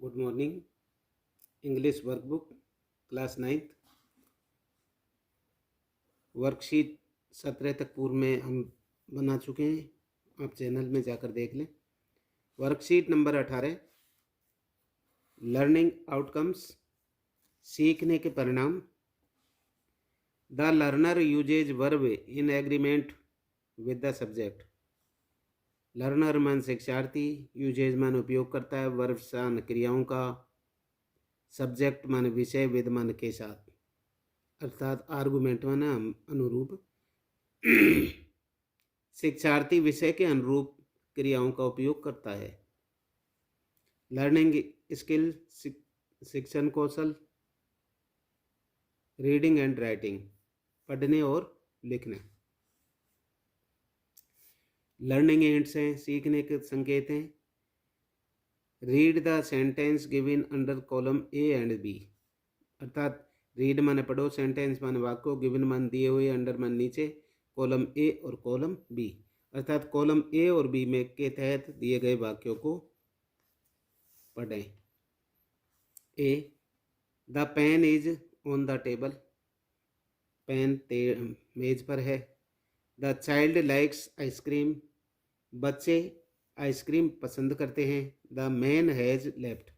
Good morning. English workbook class 9th worksheet 17 तक पूर्व में हम बना चुके हैं। आप चैनल में जाकर देख लें। वर्कशीट नंबर 18 लर्निंग आउटकम्स, सीखने के परिणाम। The learner uses verb in agreement with the subject. Learner मान शिक्षार्थी, यूजेज मान उपयोग करता है, वर्ब मान क्रियाओं का, सब्जेक्ट मान विषय, विद मान के साथ, अर्थात आर्गुमेंट माना अनुरूप। शिक्षार्थी विषय के अनुरूप क्रियाओं का उपयोग करता है। लर्निंग स्किल शिक्षण कौशल, रीडिंग एंड राइटिंग पढ़ने और लिखने। लर्निंग एंड्स हैं, सीखने के संकेत हैं। Read the sentence given under column A and B, अर्थात रीड माने पढ़ो, सेंटेंस माने वाक्य, गिवन मान दिए हुए, अंडर मान नीचे, कॉलम ए और कॉलम बी, अर्थात कॉलम ए और बी में के तहत दिए गए वाक्यों को पढ़ें। A, the pen is on the table, pen मेज पर है। द चाइल्ड लाइक्स आइसक्रीम, बच्चे आइसक्रीम पसंद करते हैं। द मैन हैज़ लेफ्ट,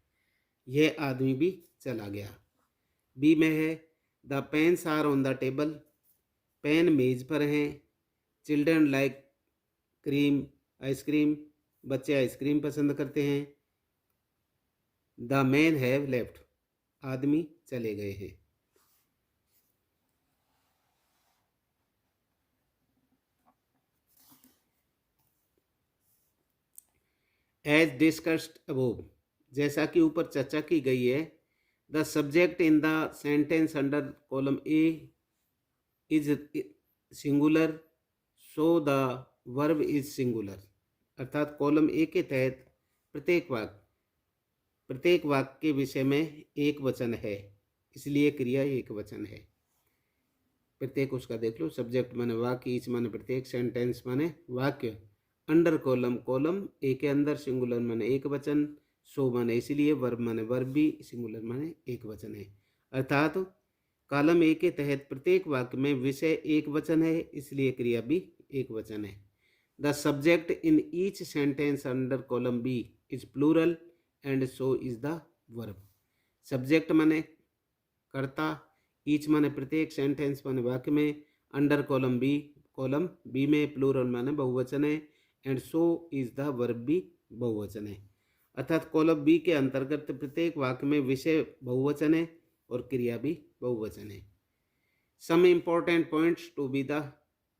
यह आदमी भी चला गया। बी में है the pens are on the table, pen मेज पर हैं। चिल्ड्रन लाइक क्रीम, आइसक्रीम, बच्चे आइसक्रीम पसंद करते हैं। द मैन हैव लेफ्ट, आदमी चले गए हैं। एज डिस्कस्ड अबोव, जैसा कि ऊपर चर्चा की गई है, the subject in the sentence under column A is singular, so the verb is singular, अर्थात कॉलम ए के तहत प्रत्येक वाक्य के विषय में एक वचन है, इसलिए क्रिया एक वचन है। प्रत्येक उसका देख लो। सब्जेक्ट माने वाक्य, ईच माने प्रत्येक, सेंटेंस माने वाक्य, अंडर कॉलम कॉलम ए के अंदर, सिंगुलर माने एक वचन, सो माने इसलिए, वर्ब माने वर्ब भी सिंगुलर माने एक वचन है, अर्थात कॉलम ए के तहत प्रत्येक वाक्य में विषय एक वचन है, इसलिए क्रिया भी एक वचन है। The subject in each sentence under column B is plural and so is the verb. Subject माने कर्ता, ईच माने प्रत्येक, सेंटेंस माने वाक्य में, अंडर कॉलम बी में प्लूरल माने बहुवचन है, and so is the verb भी बहुवचन है, अर्थात कॉलम बी के अंतर्गत प्रत्येक वाक्य में विषय बहुवचन है और क्रिया भी बहुवचन है। Some important points to be the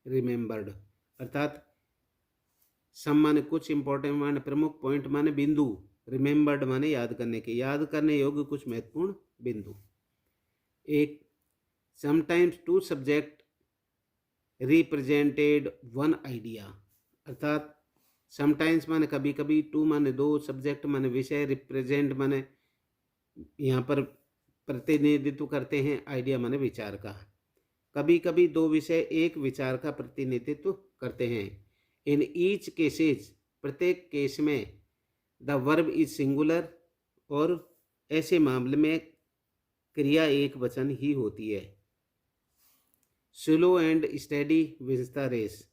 remembered, अर्थात सम माने कुछ, इंपॉर्टेंट माने प्रमुख, पॉइंट माने बिंदु, रिमेंबर्ड माने याद करने के, याद करने योग्य कुछ महत्वपूर्ण बिंदु। एक, sometimes to subject represented one idea, अर्थात समटाइम्स माने कभी कभी, टू माने दो, सब्जेक्ट माने विषय, रिप्रेजेंट माने यहाँ पर प्रतिनिधित्व करते हैं, आइडिया माने विचार का। कभी कभी दो विषय एक विचार का प्रतिनिधित्व करते हैं। इन ईच केसेज, प्रत्येक केस में, द वर्ब इज सिंगुलर, और ऐसे मामले में क्रिया एक वचन ही होती है। Slow and steady wins the race,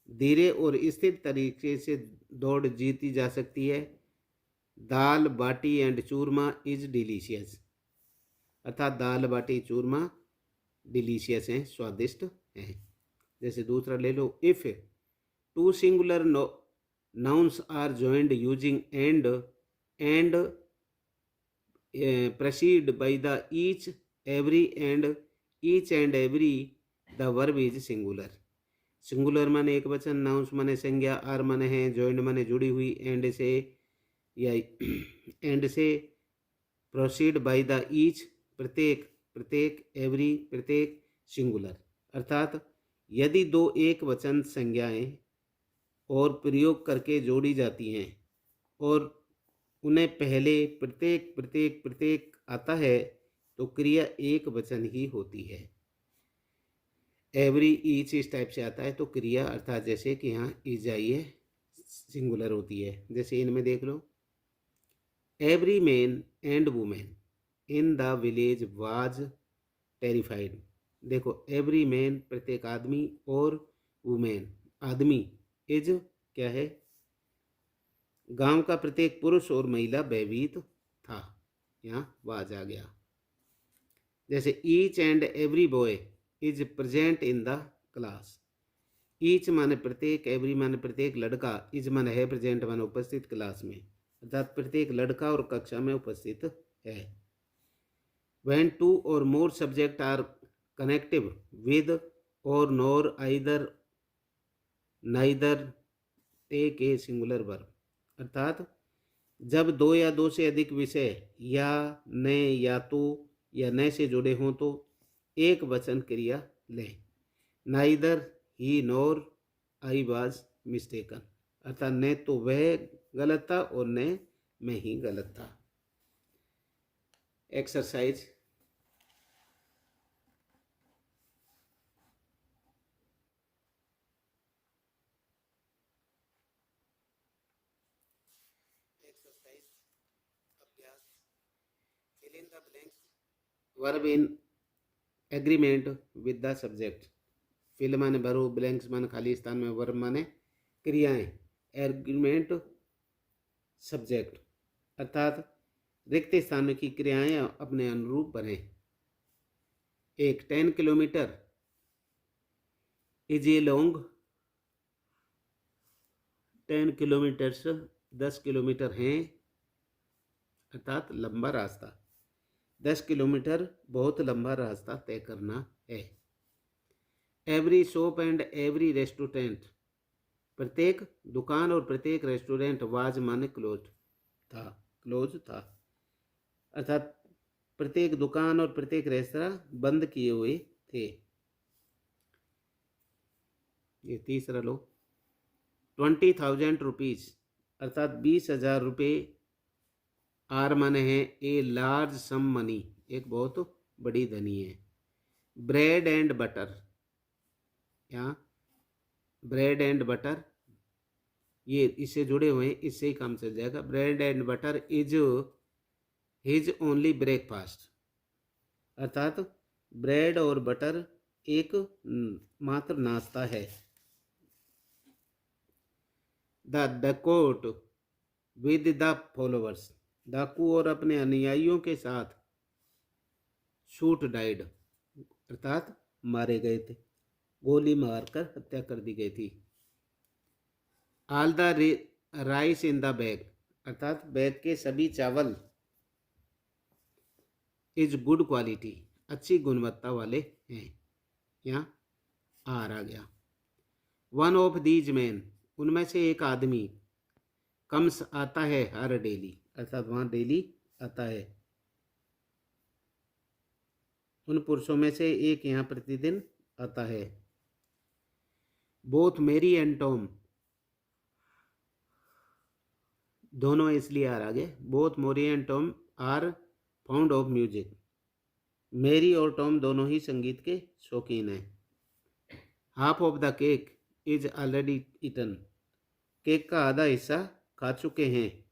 धीरे और स्थिर तरीके से दौड़ जीती जा सकती है। दाल बाटी एंड चूरमा इज डिलीशियस, अर्थात दाल बाटी चूरमा डिलीशियस हैं, स्वादिष्ट हैं। जैसे दूसरा ले लो, if two singular nouns are joined using and preceded by the each and every, the verb is singular। Singular माने एक वचन, नाउंस माने संज्ञा, आर माने है, जॉइंड माने जुड़ी हुई, एंड से या एंड से, प्रोसीड बाय द ईच प्रत्येक, एवरी प्रत्येक, सिंगुलर, अर्थात यदि दो एक वचन संज्ञाएं और प्रयोग करके जोड़ी जाती हैं और उन्हें पहले प्रत्येक आता है तो क्रिया एक वचन ही होती है। एवरी, ईच इस टाइप से आता है तो क्रिया, अर्थात जैसे कि यहाँ इज आई है, सिंगुलर होती है। जैसे इनमें देख लो, every man and women in the village was terrified. देखो एवरी मैन प्रत्येक आदमी और वुमेन आदमी इज क्या है, गांव का प्रत्येक पुरुष और महिला भयभीत था। यहाँ वाज आ गया। जैसे each and every boy is present in the class. Each माने प्रत्येक, एवरी माने प्रत्येक, लड़का, इज माने है, प्रेजेंट माने उपस्थित क्लास में, अर्थात प्रत्येक लड़का और कक्षा में उपस्थित है। When two or more subjects are connective with or nor either neither take a singular verb। अर्थात जब दो या दो से अधिक विषय या ने या तो या न से जुड़े हों तो एक वचन क्रिया लें। Neither he NOR I was mistaken. अर्थात न तो वह गलत था और न मैं ही गलत था। एक्सरसाइज अभ्यास। fill in the blanks verb in agreement with the subject। Fill माने भरो, ब्लैंक्स माने खाली स्थान में, वर्ब माने क्रियाएं, एग्रीमेंट सब्जेक्ट अर्थात रिक्त स्थान की क्रियाएं अपने अनुरूप बने। एक 10 kilometre is a long, 10 kilometres 10 kilometre हैं, अर्थात लंबा रास्ता। 10 किलोमीटर बहुत लंबा रास्ता तय करना है। Every shop and every restaurant, प्रत्येक दुकान और प्रत्येक रेस्टोरेंट, वाज माने क्लोज था, अर्थात प्रत्येक दुकान और प्रत्येक रेस्तरां बंद किए हुए थे। ये तीसरा लो। 20,000 रुपीज, अर्थात 20,000 रुपये, आर माने है ए लार्ज सम मनी, एक बहुत बड़ी धनी है। ब्रेड एंड बटर, यहाँ ब्रेड एंड बटर ये इससे जुड़े हुए हैं, इससे ही काम चल जाएगा। Bread and butter is his only breakfast, अर्थात ब्रेड और बटर एक मात्र नाश्ता है। द डकोट विद द फॉलोवर्स, डाकू और अपने अनुयायियों के साथ शूट डाइड, अर्थात मारे गए थे, गोली मारकर हत्या कर दी गई थी। All the rice in the bag, अर्थात बैग के सभी चावल इज गुड क्वालिटी, अच्छी गुणवत्ता वाले हैं। यहाँ आर आ गया। वन ऑफ दीज मैन, उनमें से एक आदमी, कम्स आता है हर डेली, अर्थात वहाँ डेली आता है। उन पुरुषों में से एक यहाँ प्रतिदिन आता है। बोथ मेरी एंड टॉम, दोनों इसलिए आ गए। Both Mary and Tom are found of music, Mary और टॉम दोनों ही संगीत के शौकीन हैं। Half of the cake is already eaten, cake का आधा हिस्सा खा चुके हैं।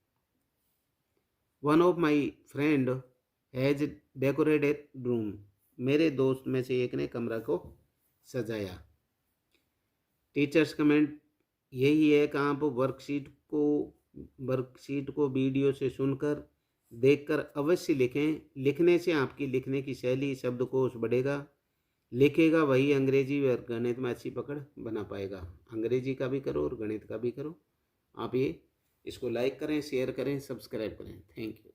One of my friend has decorated room, मेरे दोस्त में से एक ने कमरा को सजाया। टीचर्स कमेंट यही है कि आप वर्कशीट को वीडियो से सुनकर देखकर अवश्य लिखें। लिखने से आपकी लिखने की शैली, शब्दकोश बढ़ेगा। लिखेगा वही अंग्रेजी और गणित में अच्छी पकड़ बना पाएगा। अंग्रेजी का भी करो और गणित का भी करो। आप ये इसको लाइक करें, शेयर करें, सब्सक्राइब करें। Thank you.